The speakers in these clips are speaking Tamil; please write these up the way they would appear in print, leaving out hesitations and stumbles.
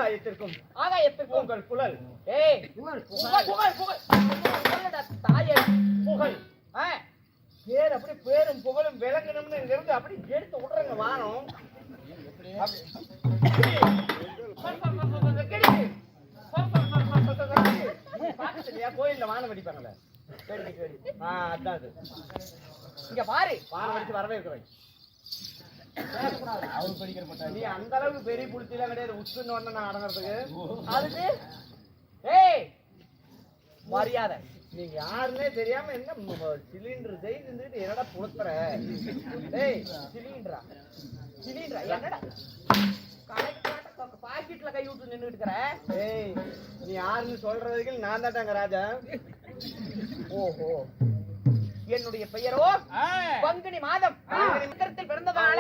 ஆகாயத்திற்கும் உங்கள் குழல் தாயே புகழ் பேர் அப்படி பேரும் புகழும் விளங்கணும்னு இங்க இருந்து அப்படி எடுத்து விடுறங்க வானம் கோயில்ல வானம் வெடிப்பாங்கல்ல அதான் அது இங்க பாரு வானம் வெடிச்சு வரவே இருக்கிறேன் நீ அந்த அளவுக்கு பெரிய புளிச்செல்லாம் கிடையாது உச்சுன்னு ஒண்ணு நான் அடங்குறதுக்கு அதுக்கு ஏய் மரியாதை நீங்க யாருன்னே தெரியாம என்ன சிலிண்டர் செய்து என்னடா புளுத்துற டேய் சிலிண்டரா என்னடா பாக்கெட்ல கை விட்டு நின்னுட்டு இருக்கற ஏய் நீ யாருன்னு சொல்றதுக்கு நான் தான்டாங்க ராஜா ஓஹோ என்னுடைய பெயரோ பங்குனி மாதம் நட்சத்திரத்தில் பிறந்ததால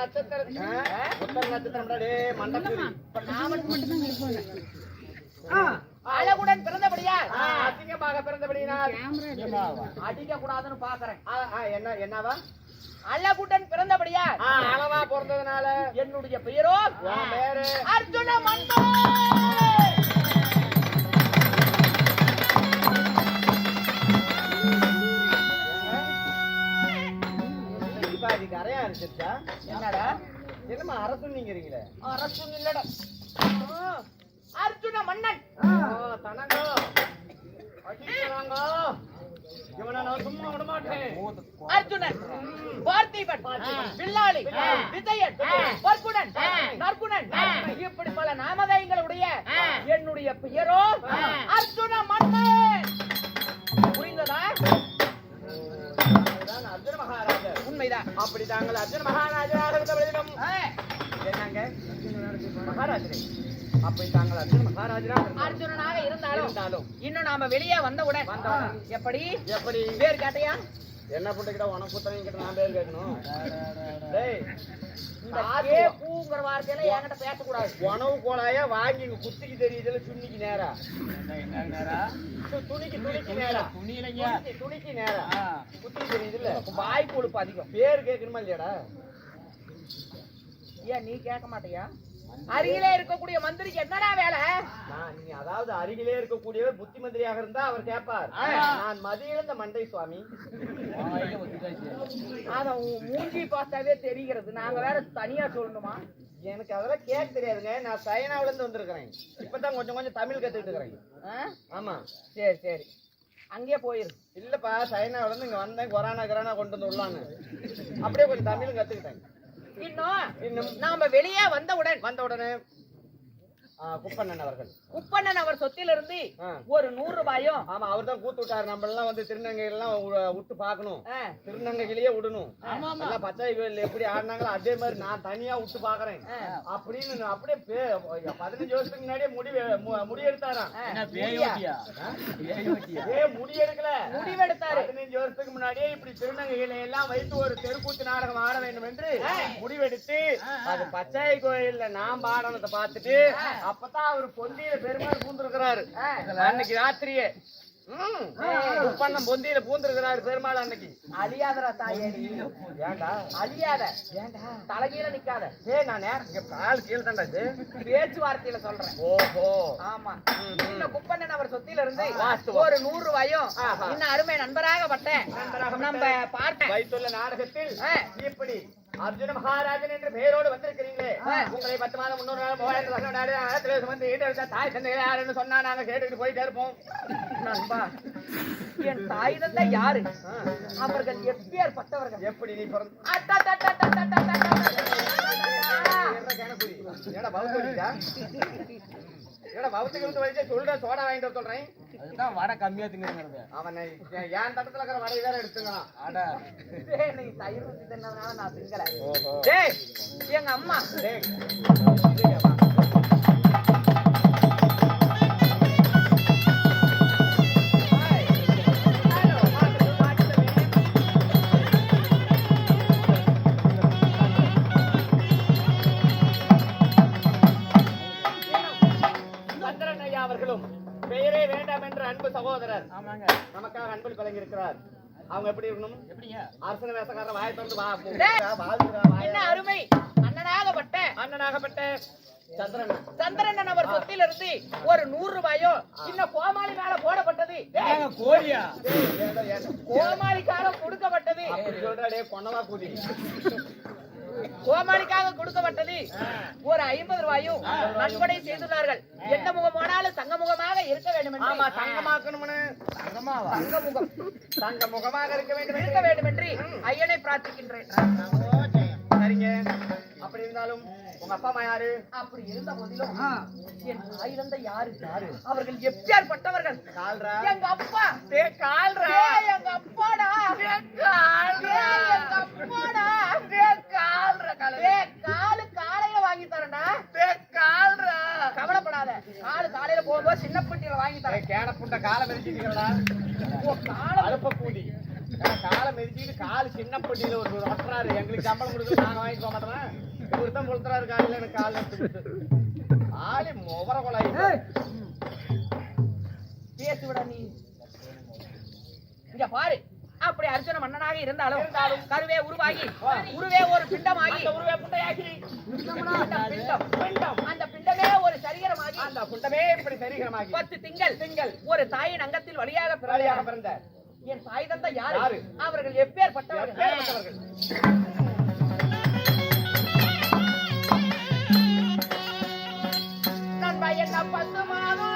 நட்சத்திரம் உத்தர நட்சத்திரம் மண்டபம் அழகுடன் பிறந்தபடியா அசிங்கமாக பிறந்தபடியினால் அடிக்க கூடாதுன்னு பாக்குறேன் என்னவா அழகுடன் பிறந்தபடியா அளவா பிறந்ததுனால என்னுடைய பெயரோ பேரு அர்ஜுன மண்டபம் கரையா இருந்துச்சா என்னடா என்னமா அரசு நீங்கிறீங்களே அரசு இல்லடா அர்ஜுன மன்னன் தனங்கோ அடிக்கிறாங்க இவனை நான் சும்மா விட மாட்டேன் அர்ஜுனன் பார்த்திபன் வில்லாளி விஜயன் பர்குணன் நற்குணன் இப்படி பல நாமதயங்களுடைய என்னுடைய பெயரோ அர்ஜுன மன்னன் புரிந்ததா அர்ஜுன மகாராஜா உண்மைதான் அப்படி தாங்கள் அர்ஜுன மகாராஜாக இருந்தவர்களிடம் என்னங்க மகாராஜரே அப்படி தாங்கள் அர்ஜுன மகாராஜரா அர்ஜுனனாக இருந்தாலும் இன்னும் நாம வெளியே வந்தவுடன் எப்படி எப்படி பேர் கேட்டையா என்ன பண்ணிக்கிட்ட உனக்கு புத்தகம் கிட்ட நான் பேர் கேட்கணும் டேய் இந்த பூங்கிற வார்த்தையில என்கிட்ட பேசக்கூடாது உணவு கோலாயா வாங்கி இங்க குத்திக்கு தெரியுதுல சுண்ணிக்கு நேரா துணிக்கு நேரா துணிக்கு நேரா குத்திக்கு தெரியுதுல்ல வாய்ப்பு கொழுப்பு அதிகம் பேர் கேட்கணுமா இல்லையாடா ஏன் நீ கேட்க மாட்டியா அருகிலே இருக்கக்கூடிய மந்திரிக்கு என்னடா வேலை நீ அதாவது அருகிலே இருக்கக்கூடியவர் புத்தி மந்திரியாக இருந்தா அவர் கேட்பார் நான் மதியிழந்த மண்டை சுவாமி அத மூஞ்சி பார்த்தாவே தெரிகிறது நாங்க வேற தனியா சொல்லணுமா எனக்கு அதெல்லாம் கேட்க தெரியாதுங்க நான் சைனாவில இருந்து வந்திருக்கிறேன் இப்பதான் கொஞ்சம் தமிழ் கத்துக்கிட்டு இருக்கிறேன் ஆமா சரி அங்கே போயிரு இல்லப்பா சைனாவில இருந்து இங்க வந்தேன் கொரோனா கொண்டு வந்து விடலான்னு அப்படியே கொஞ்சம் தமிழும் கத்துக்கிட்டேன் இன்னும் நாம வெளியே வந்தவுடனே குப்பண்ணன் அவர் சொத்திலிருந்து ஒரு 100 ரூபாயும் ஆமா அவர் தான் கூத்து விட்டாரு நம்ம எல்லாம் வந்து திருநங்கையெல்லாம் விட்டு பாக்கணும் திருநங்கையிலேயே விடணும் பச்சை கோயில் எப்படி ஆடினாங்களோ அதே மாதிரி நான் தனியா விட்டு பாக்குறேன் அப்படின்னு அப்படியே 15 வருஷத்துக்கு முன்னாடியே முடி எடுத்தாராம் முடி எடுக்கல முடிவெடுத்தாரு 15 வருஷத்துக்கு முன்னாடியே இப்படி திருநங்கைகளை எல்லாம் வைத்து ஒரு தெருக்கூத்து நாடகம் ஆட வேண்டும் என்று முடிவெடுத்து அது பச்சை கோயில்ல நான் பாடனத்தை பார்த்துட்டு அப்பதான் அவரு பொந்தியில பெருமாள் பூந்திருக்கிறாரு அன்னைக்கு ராத்திரியே பொந்தியில பூந்திருக்கிறாரு பெருமாள் அன்னைக்கு அழியாதரா தாயே ஏண்டா அழியாத தலைகீழ நிக்காத நான் கால் கீழே தாண்டா இது பேச்சுவார்த்தையில சொல்றேன் ஓஹோ ஆமா இந்த குப்பண்ணன் அவர் சொத்தில இருந்து ஒரு 100 ரூபாயும் இன்னும் அருமை நண்பராக பட்டேன் நம்ம பார்த்தேன் வைத்துள்ள நாடகத்தில் இப்படி அர்ஜுன மகாராஜன் என்ற பெயரோடு வந்திருக்கிறீங்களே உங்களை 10 மாதம் 300 நாள் வந்து தாய் தந்தை யாருன்னு சொன்னா நாங்க கேட்டுட்டு போயிட்டே இருப்போம் நண்பா என் தாய் தந்தை யாரு அவர்கள் எப்பேற்பட்டவர்கள் எப்படி நீ பிறந்த சொல்ற சோடா வாங்கிட்டு சொல்றேன் அதுதான் வடை கம்மியா திங்கிறது அவன் என் தட்டத்துல இருக்கிற வடை வேற எடுத்துக்கலாம் நீ தயிர் ஊத்தி தின்னதுனால நான் திங்கல எங்க அம்மா பெயரே வேண்டாம் என்ற அன்பு சகோதரர் நமக்காக அன்பு கலங்கி இருக்கிறார். அவங்க எப்படி இருக்கணும்? அரசன வேஷக்காரர் வாயை திறந்து வா. என்ன அருமை அண்ணனாகப்பட்ட சந்திரன் அவர் சொத்திலிருந்து ஒரு 100 ரூபாயும் இன்னும் கோமாளி மேல போடப்பட்டது. கோழியா? கோமாளிக்காக கொடுக்கப்பட்டது. சொல்றே கொன்னவா கூதி. கோமாளிக்காக கொடுக்கப்பட்டது ஒரு 50 ரூபாயும் நன்கொடை செய்துள்ளார்கள். எந்த முகமானாலும் தங்க முகமாக இருக்க வேண்டும் என்று. ஆமா, தங்கமாக்கணும்னு. தங்க முகமாக இருக்க வேண்டும் என்று ஐயனை பிரார்த்திக்கின்றேன். சரிங்க. அப்படி இருந்தாலும் உங்க அப்பா அம்மா யாரு? அப்படி இருந்த போதிலும் என் தாய் தந்தை யாரு? அவர்கள் எப்பேற்பட்டவர்கள்? எங்க அப்பா. எங்க அப்பாடா. காலையில வாங்கி தரேன்டா. கவலைப்படாத. காலையில போகும்போது சின்ன புட்டியில வாங்கி தரேன். கேட புட்ட காலை மிதிச்சிட்டீங்களா? அழுப்ப கூடி காலை மிதிச்சுட்டு காலு சின்ன பட்டியில ஒரு ஒட்டுறாரு. எங்களுக்கு சம்பளம் கொடுத்து நாங்க வாங்கிட்டு போக மாட்டோம். இவருதான் கொடுத்துறாரு காலையில எனக்கு கால் எடுத்து ஆளி முவர கொலாயி பேசி விட. நீ இங்க பாரு. அப்படி அர்ஜுன மன்னனாக இருந்தாலும் கருவே உருவாகி உருவே ஒரு பிண்டமாகி உருவே புண்டையாகி அந்த பிண்டமே ஒரு சரீரமாகி அந்த புண்டமே இப்படி சரீரமாகி 10 திங்கள் ஒரு தாயின் அங்கத்தில் வழியாக பிறந்த என் தாய் தந்தை யாரு? அவர்கள் எப்பேற்பட்டவர்கள்? நண்பா என்ன 10 மாதம்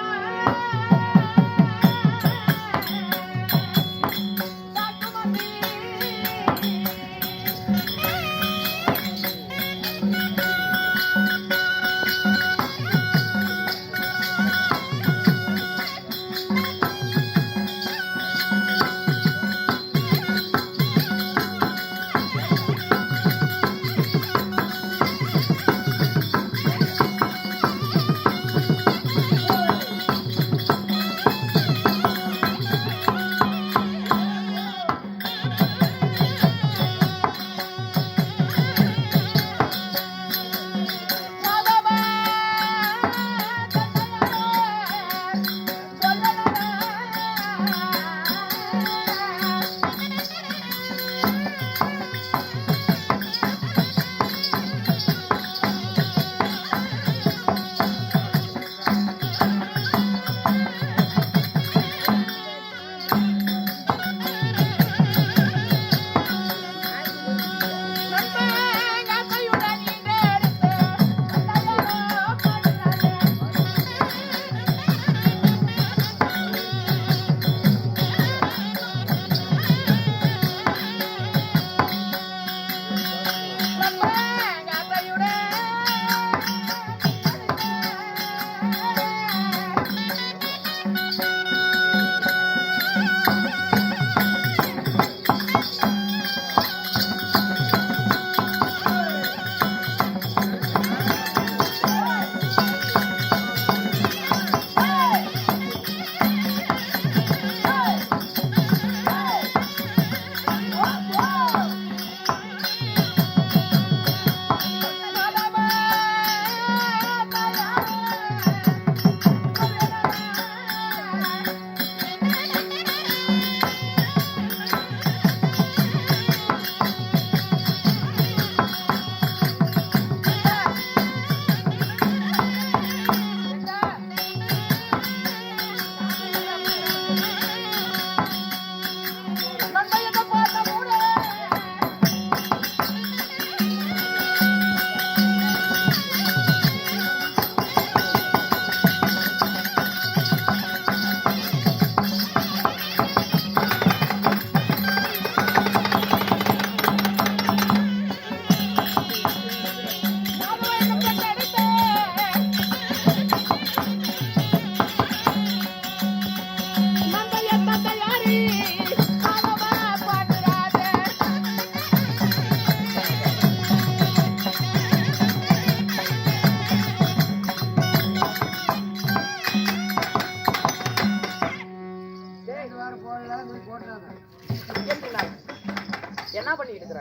என்ன பண்ணிட்டு இருக்கிற?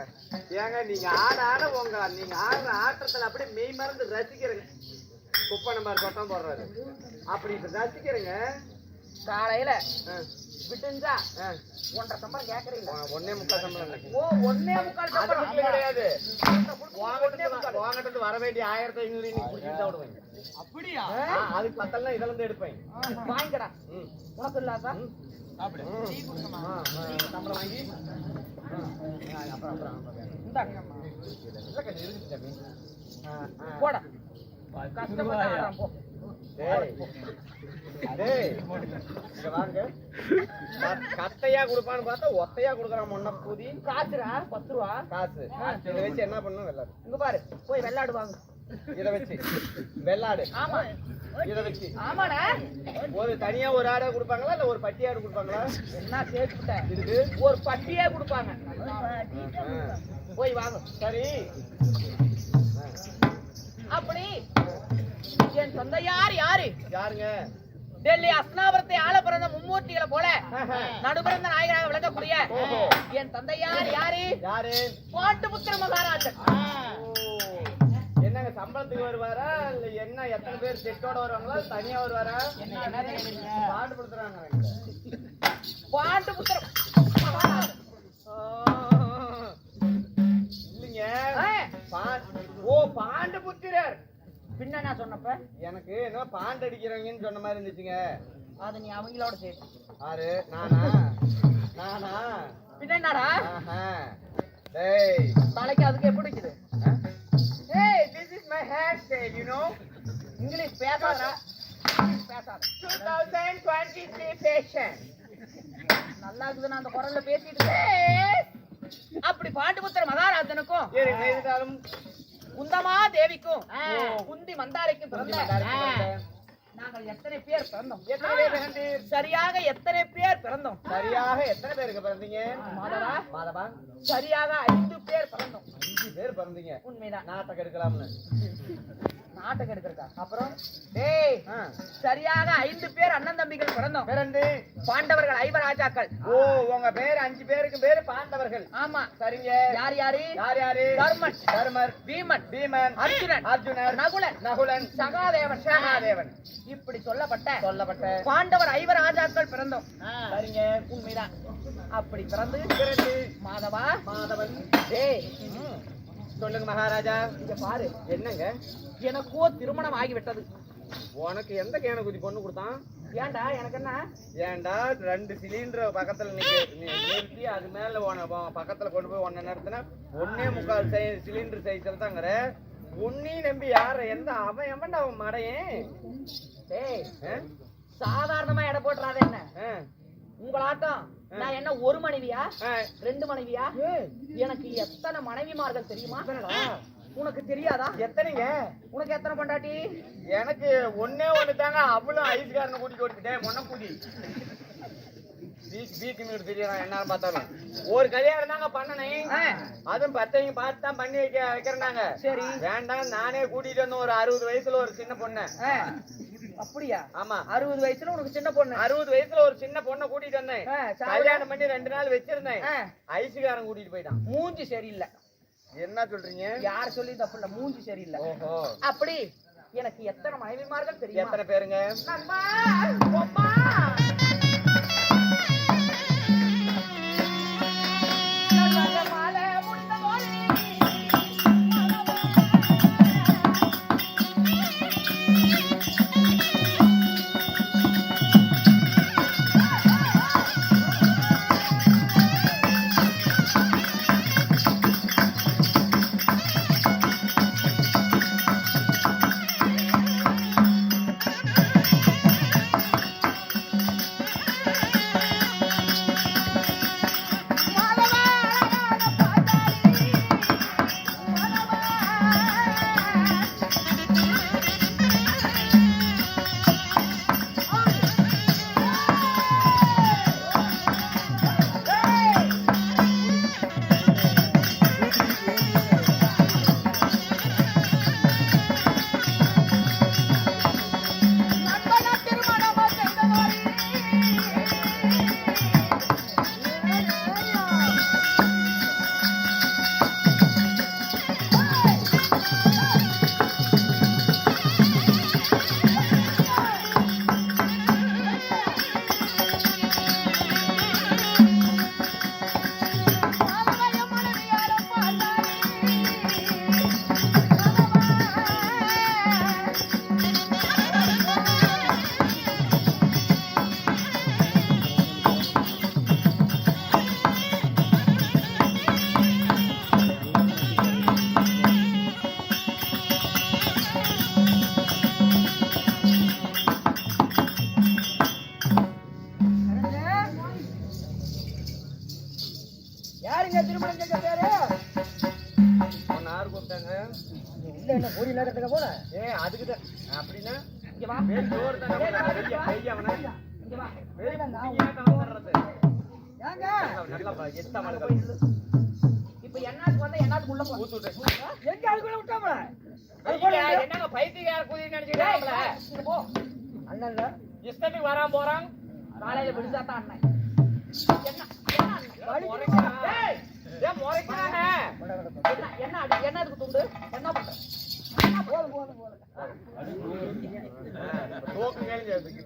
ஏங்க நீங்க நீங்க ஆடுற ஆட்டத்துல அப்படியே மெய் மறந்து ரசிக்கிறேங்க. குப்பை நம்பர் சொட்டம் போடுறாரு அப்படி ரசிக்கிறேங்க. காலையில விட்டுஞ்சா 1.5 சம்பளம் கேக்குறீங்க. 1.25 சம்பளம் எனக்கு. ஓ 1.25 சம்பளம் அது கிடையாது. வாங்கிட்டு வர வேண்டிய 1500 இன்னைக்கு குடிச்சிட்டு தான் விடுவேன். அப்படியா? அதுக்கு பத்தலாம் இதுல இருந்து எடுப்பேன். வாங்கிக்கடா. உனக்கு இல்லாதா? அப்படி சம்பளம் வாங்கி அப்புறம் இந்தாங்க. இல்ல கண்ணு இருக்கு தம்பி. போடா. கஷ்டப்பட்டு ஆடுறான், போ. டேய் இங்க வாங்க. கட்டையா கொடுப்பான்னு பார்த்தா ஒத்தையா கொடுக்குறான் முன்ன பூதி. காசுடா 10 ரூபா காசு இதை வச்சு என்ன பண்ணும் வெள்ளாடு. இங்க பாரு, போய் வெள்ளாடு வாங்க. இதை வச்சு வெள்ளாடு. ஆமா, இதை வச்சு ஆமாடா. ஒரு தனியா ஒரு ஆடை கொடுப்பாங்களா இல்ல ஒரு பட்டி ஆடு கொடுப்பாங்களா? என்ன கேட்டுட்ட? இதுக்கு ஒரு பட்டியே கொடுப்பாங்க. போய் வாங்க. சரி. அப்படி என் சொந்தயார் யாரு? யாருங்க? டெல்லி அஸ்னாபுரத்தை ஆள பிறந்த மும்மூர்த்திகளை போல நடுபிறந்த நாயகராக விளங்கக்கூடிய என் தந்தையார் யாரு? யாரு? பாட்டுபுத்திர மகாராஜன். என்னங்க சம்பளத்துக்கு வருவாரா இல்ல என்ன? எத்தனை பேர் செட்டோட வருவாங்களா தனியா வருவாரா? பாடுபடுத்துறாங்க. பாட்டுபுத்திர இல்லைங்க. ஓ பாண்டுபுத்திரர். பின்ன நான் சொன்னப்ப எனக்கு என்ன பாண்டு அடிக்கிறவங்கன்னு சொன்ன மாதிரி இருந்துச்சுங்க. அது நீ அவங்களோட சேர்த்து. ஆறு நானா? நானா? பின்ன என்னடா? டேய் தலைக்கு அதுக்கு எப்படி இருக்குது? Hey, this is my hairstyle, you know. English பேசாதடா. பேசாத. 2023 fashion. நல்லா இருக்குது, நான் அந்த குரல்ல பேசிட்டு இருக்கேன். அப்படி பாண்டுபுத்திர மகாராஜனுக்கும் இருந்தாலும் குந்தமா தேவிக்கும் குந்தி மந்தாரைக்கும் பிறந்த நாங்கள் எத்தனை பேர் பிறந்தோம்? எத்தனை பேர் பிறந்தீர்? சரியாக எத்தனை பேர் பிறந்தோம்? சரியாக எத்தனை பேருக்கு பிறந்தீங்க? மாதவா? மாதவா? சரியாக 5 பேர் பிறந்தோம். 5 பேர் பிறந்தீங்க. உண்மைதான். நாட்டை எடுக்கலாம்னு நாட்டை எடுக்கிறக்கா? அப்புறம் டேய் சரியாக 5 பேர் அண்ணன் தம்பிகள் பிறந்தோம். பிறந்து பாண்டவர்கள் 5 ராஜாக்கள். ஓ உங்க பேர் 5 பேருக்கு பேரு பாண்டவர்கள். ஆமா. சரிங்க. யார் யாரு? யார் யாரு? தர்மன், தர்மர், பீமன், பீமன், அர்ஜுனன், அர்ஜுனர், நகுலன், நகுலன், சகாதேவன், சகாதேவன். இப்படி சொல்லப்பட்ட பாண்டவர் 5 ராஜாக்கள் பிறந்தோம். சரிங்க. உண்மைதான். அப்படி பிறந்து மாதவா மாதவன். டேய் சொல்லுங்க மகாராஜா. இங்க பாரு. என்னங்க? எனக்கோ திருமணம் ஆகிவிட்டது. உனக்கு எந்த கேன குதி பொண்ணு கொடுத்தான்? ஏன்டா? எனக்கு என்ன? ஏன்டா 2 சிலிண்டர் பக்கத்துல நிறுத்தி அது மேல பக்கத்துல கொண்டு போய் ஒன்ன நிறுத்தினா 1.25 சிலிண்டர் சைஸ்ல தாங்கிற உன்னையும் நம்பி யார எந்த அவன் எவன்டா அவன் மடையன்? டேய் சாதாரணமா எடை போட்டுறாத. என்ன உங்களாட்டம் நான் என்ன ஒரு மனைவியா 2 மனைவியா? எனக்கு எத்தனை மனைவிமார்கள் தெரியுமா? உனக்கு தெரியாதா? எத்தனைங்க? உனக்கு எத்தனை பொண்டாட்டி? எனக்கு ஒன்னே ஒண்ணு தாங்க. அவ்வளவு ஐஸ்காரனை கூட்டிட்டு ஓடிக்கிட்டேன். மொன்ன கூட்டி வீட்டு தெரியும். என்ன பார்த்தாலும் ஒரு கல்யாணம் தாங்க பண்ணனேன். அதுவும் 10 பார்த்து தான் பண்ணி வைக்கிறேன்னாங்க. சரி வேண்டாம் நானே கூட்டிட்டு வந்து ஒரு 60 வயசுல ஒரு சின்ன பொண்ணு. அப்படியா? ஆமா 60 வயசுல உனக்கு சின்ன பொண்ணு? 60 வயசுல ஒரு சின்ன பொண்ணை கூட்டிட்டு வந்தேன். கல்யாணம் பண்ணி 2 நாள் வச்சிருந்தேன். ஐசுகாரன் கூட்டிட்டு போயிட்டான். மூஞ்சி சரியில்லை. என்ன சொல்றீங்க? யார் சொல்லி தப்பு இல்ல, மூஞ்சி சரியில்லை. ஓஹோ. அப்படி எனக்கு எத்தனை மனைவிமார்கள் தெரியும்? எத்தனை பேருங்க? அதுக்குதான் அப்படின்னா இங்க வா வேல் ஜோறு தானே பெய்ய அவனை இங்க வா வேல் குட்டியாட்டம் வந்துடுறது. நல்லா எத்த மழை இப்ப என்னத்துக்கு வந்தா என்னத்துக்கு உள்ள போ ஊத்துட்டு எங்க அதுக்குள்ள விட்டாமல என்னங்க பைத்தியக்கார குதி நினைச்சுக்கிறாங்கள இங்க போ அண்ணன் இஷ்டத்துக்கு வராம போறான். காலையில விடுதாத்தான் அண்ணன் என்ன முறைக்கிறானே என்ன அதுக்கு துண்டு என்ன பண்ற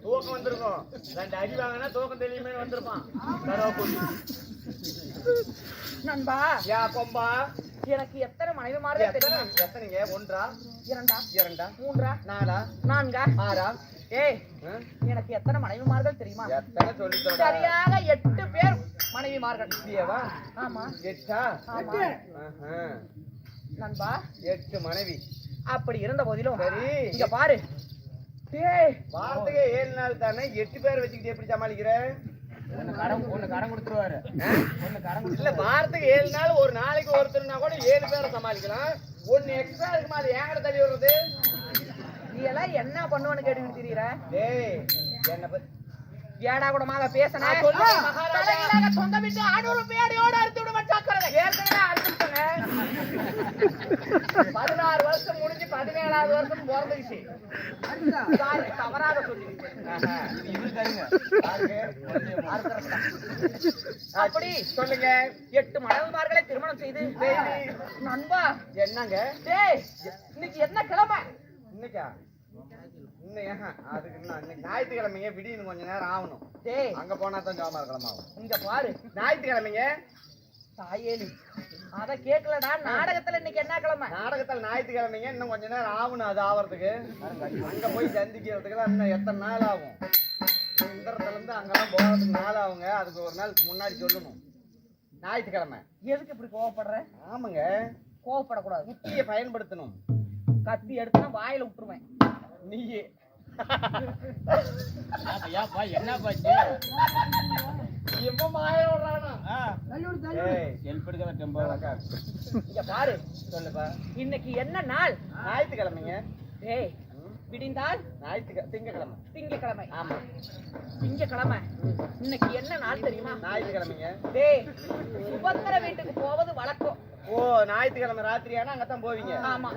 தூக்கம் வந்திருக்கும். 2 அடி வாங்கினா தூக்கம் தெரியுமே வந்திருப்பான். நண்பா யா கொம்பா எனக்கு எத்தனை மனைவி மாறே தெரியும். எத்தனைங்க? 1 2 2 3 4 4 6 ஏய் எனக்கு எத்தனை மனைவிமார்கள் தெரியுமா? எத்தனை சொல்லிட்டோம். சரியாக 8 பேர் மனைவிமார்கள். இப்படியேவா? ஆமா 8 ஆமா நண்பா 8 மனைவி. அப்படி இருந்த போதிலும் சரி இங்க பாரு டேய் வாரத்துக்கு 7 நாள் தானே 8 பேர் வச்சுக்கிட்டு எப்படி சமாளிக்கிற? ஒன்னு கடன் கொடுத்துருவாரு. இல்ல வாரத்துக்கு 7 நாள் ஒரு நாளைக்கு ஒருத்தர்னா கூட 7 பேரை சமாளிக்கலாம். ஒன்னு எக்ஸ்ட்ரா இருக்குமா? அது ஏங்கட தள்ளி வருது. நீ எல்லாம் என்ன பண்ணுவன்னு கேட்டுக்கிட்டு திரியற? டேய் என்ன ஏடா கூடமாக பேசனே சொல்லு மகாராஜா. சொந்த விட்டு 600 பேடியோட அறுத்து விட மாட்டாக்கறத ஏற்கனவே அறுத்துட்டங்க. 16 வருஷம் முடிஞ்சு 17வது வருஷம் பிறந்துச்சு. சாரி தவறாக சொல்லிட்டேன். அப்படி சொல்லுங்க 8 மனைவிமார்களை திருமணம் செய்து நண்பா என்னங்க டேய் இன்னைக்கு என்ன கிழமை? இன்னைக்கா? இன்னைக்கு இன்னைக்கு ஞாயிற்றுக்கிழமைங்க. விடியணும் கொஞ்ச நேரம் ஆகணும். டேய் அங்க போனா தான் ஜோமார் கிழமாகும். இங்க பாரு ஞாயிற்றுக்கிழமைங்க. தாயேலி அத கேக்கலடா. நாடகத்துல இன்னைக்கு என்ன கிழமை? நாடகத்துல ஞாயிற்றுக்கிழமைங்க. இன்னும் கொஞ்ச நேரம் ஆகணும் அது ஆவறதுக்கு. அங்க போய் சந்திக்கிறதுக்கு இன்னும் எத்தனை நாள் ஆகும்? இந்திரத்துல இருந்து அங்கெல்லாம் போறதுக்கு நாள் ஆகுங்க. அதுக்கு ஒரு நாள் முன்னாடி சொல்லணும். ஞாயிற்றுக்கிழமை. எதுக்கு இப்படி கோவப்படுற? ஆமாங்க கோவப்படக்கூடாது. புத்தியை பயன்படுத்தணும். கத்தி எடுத்துனா வாயில விட்டுருவேன். நீயே என்ன பாச்சு எப்ப மாய விடுறானா? இங்க பாரு சொல்லுப்பா. இன்னைக்கு என்ன நாள்? ஞாயிற்றுக்கிழமைங்க. டேய் விடிந்தால் திங்கக்கிழமை. திங்கக்கிழமை. ஆமா திங்கக்கிழமை. இன்னைக்கு என்ன நாள் தெரியுமா? ஞாயிற்றுக்கிழமைங்க. டேய் சுபத்திர வீட்டுக்கு போவது வழக்கம். ஓ ஞாயிற்றுக்கிழமை ராத்திரியானா அங்கத்தான் போவீங்க. ஆமா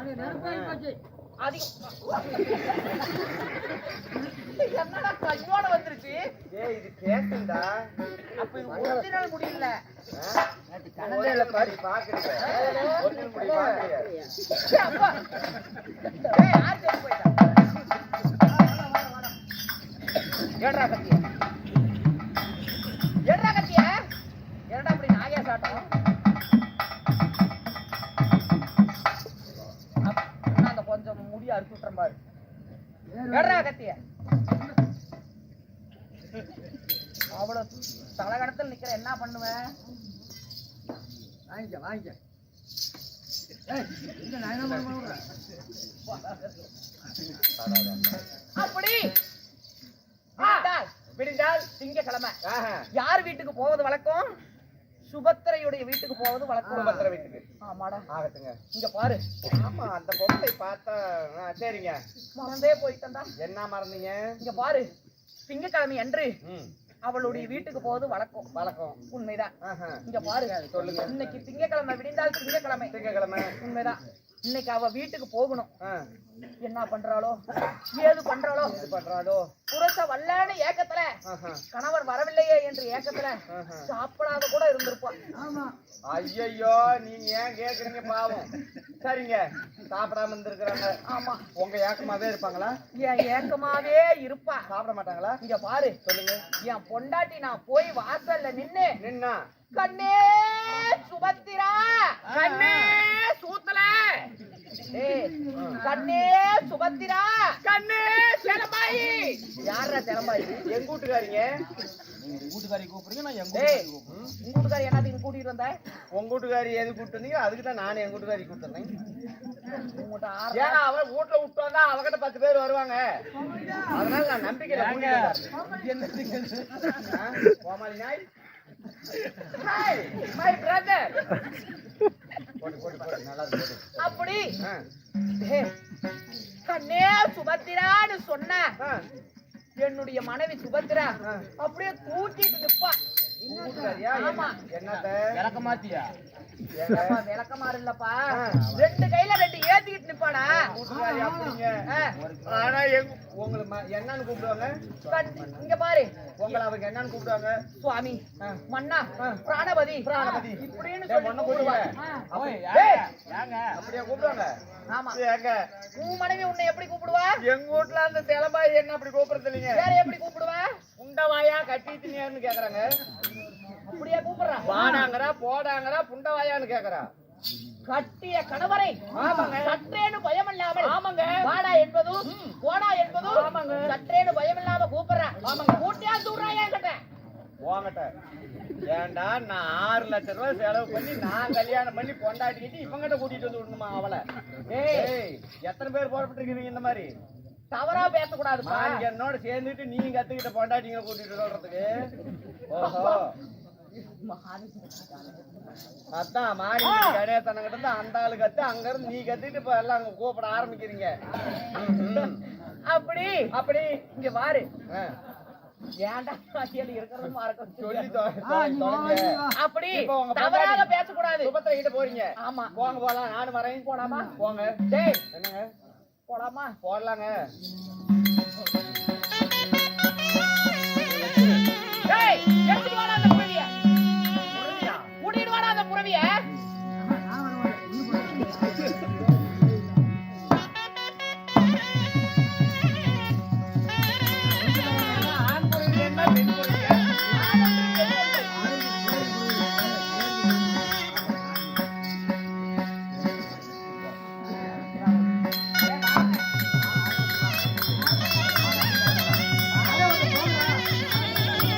என்னடா கையோட வந்துருச்சு? ஏய் இது கேக்குண்டா. அப்ப இது ஒரிஜினல் முடியல. கனவேல பாரு பாக்குறீங்க. ஒரிஜினல் முடி பாக்குறீங்க. அப்பா ஏய் ஆர்ஜே போய்டா. ஏடா கத்திய ஏடா அப்படி நாகே சாட்டம். அந்த கொஞ்சம் முடி அறுத்து விட்டுறேன் பாரு. ஏடா கத்திய அவ்வளவு தலகடத்தில் நிக்கிற என்ன பண்ணுவேன்? வாங்கிக்க அப்படி விடிந்தால் திங்கக்கிழமை யார் வீட்டுக்கு போவது வழக்கம்? சுபத்திரையுடைய வீட்டுக்கு போவது வழக்கம். சுபத்திரை வீட்டுக்கு. ஆமாடா ஆகட்டுங்க. இங்க பாரு. ஆமா அந்த பொம்பளை பார்த்தா சரிங்க. மறந்தே போயிட்டா. என்ன மறந்தீங்க? இங்க பாரு திங்கக்கிழமை அன்று அவளுடைய வீட்டுக்கு போவது வழக்கம். வழக்கம் உண்மைதான். இங்க பாரு சொல்லுங்க. இன்னைக்கு திங்கக்கிழமை விடிந்தால் திங்கக்கிழமை உண்மைதான். இன்னைக்கு அவ வீட்டுக்கு போகணும். என்ன பண்றாளோ ஏது பண்றாளோ புருஷ வல்லன்னு ஏக்கத்துல கணவர் வரவில்லையே என்று ஏக்கத்துல சாப்பிடாத கூட இருந்திருப்பான். ஐயோ நீங்க ஏன் கேக்குறீங்க? பாவம். சரிங்க சாப்பிடாம இருந்திருக்கிறாங்க. ஆமா உங்க ஏக்கமாவே இருப்பாங்களா? என் ஏக்கமாவே இருப்பா. சாப்பிட மாட்டாங்களா? இங்க பாரு சொல்லுங்க. என் பொண்டாட்டி நான் போய் வாசல்ல நின்னா கண்ணே சுபத்திரா கண்ணே சூத்தல கண்ணே சுபத்திரா கண்ணே செலமாயி. யாரா செலமாயி? எங்க வீட்டுக்காரிங்க. வீட்டுக்காரி கூப்பிடுறீங்க. நான் எங்க வீட்டுக்காரி என்னதுக்கு கூட்டிட்டு வந்த? உங்க வீட்டுக்காரி எது கூப்பிட்டு வந்தீங்க? அதுக்கு தான் நானும் எங்க வீட்டுக்காரி கூப்பிட்டு வந்தேன். ஏன்னா அவ வீட்டுல விட்டு வந்தா அவகிட்ட 10 பேர் வருவாங்க. அதனால நான் நம்பிக்கை கோமாளி நாய். மை பிரதர் போட்டு நல்லா இருக்கு. அப்படி கண்ணே சுபத்திரான்னு சொன்ன ஆ, என்னுடைய மனைவி சுபத்திரா அப்படியே தூக்கிட்டு நிப்பா. கூட்டுக்காரியா? ஆமா. என்னத்த? விளக்க மாத்தியா? இல்லப்பா, விளக்கமாறு இல்லப்பா, ரெண்டு கையில ரெண்டு ஏத்திக்கிட்டு நிப்பாடா. கூட்டுக்காரி அப்படிங்க. ஆனா உங்களை என்னன்னு கூப்பிடுவாங்க? இங்க பாரு, உங்களை அவங்க என்னன்னு கூப்பிடுவாங்க? சுவாமி, மன்னா, பிராணபதி இப்படின்னு சொல்லி மண்ணை கூப்பிடுவாங்க. ஓய், டேய், ஏங்க அப்படியா கூப்பிடுவாங்க? ஆமா. ஏங்க, உன் மனைவி உன்னை எப்படி கூப்பிடுவா? எங்க வீட்டுல அந்த சிலம்பாய் என்ன அப்படி கூப்பிடுறது இல்லைங்க. வேற எப்படி கூப்பிடுவா? புண்டவாயா கட்டிட்டுனியான்னு கேக்குறாங்க. அப்படியே கூப்பிடுறா. வாடாங்கறா போடாங்கறா புண்டவாயான்னு கேக்குறா. கட்டிய கணவரை சற்றேனு பயமில்லாமல் வாடா என்பதும் போடா என்பதும் சற்றேனு பயமில்லாம கூப்பிடுறா. கூட்டியா தூடுறாயா கிட்ட போங்கட்ட. ஏண்டா நான் 6 லட்சம் ரூபாய் செலவு பண்ணி நான் கல்யாணம் பண்ணி பொண்டாட்டிக்கிட்டு இவங்கிட்ட கூட்டிட்டு வந்து விடணுமா அவளை? ஏய், எத்தனை பேர் போடப்பட்டிருக்கீங்க இந்த மாதிரி? தவறா பேசக்கூடாதுப்பா. என்னோட சேர்ந்துட்டு நீங்க கத்துக்கிட்ட பொண்டாட்டிங்க கூட்டிட்டு சொல்றதுக்கு. ஓஹோ, அதான் மாறி கணேசனங்கிட்ட இருந்து அந்த ஆளு கத்து, அங்க இருந்து நீ கத்துக்கிட்டு இப்ப எல்லாம் அங்க கூப்பிட ஆரம்பிக்கிறீங்க. அப்படி அப்படி இங்க பாரு, ஆ, ஏன்டா இருக்கிறது மறக்க சொல்லி தொலைங்க. அப்படி இப்ப உங்க தவறாக பேசக்கூடாது. சுபத்திரை கிட்ட போறீங்க. ஆமா. போங்க போலாம், நானும் வரேன். போலாமா? போங்க. டேய், என்னங்க போலாமா? போடலாங்க. டேய், எடுத்துட்டு வாடா அந்த புறவிய. கூட்டிட்டு வாடா அந்த புறவிய. ஆண் புறவி என்ன பெண் புறவி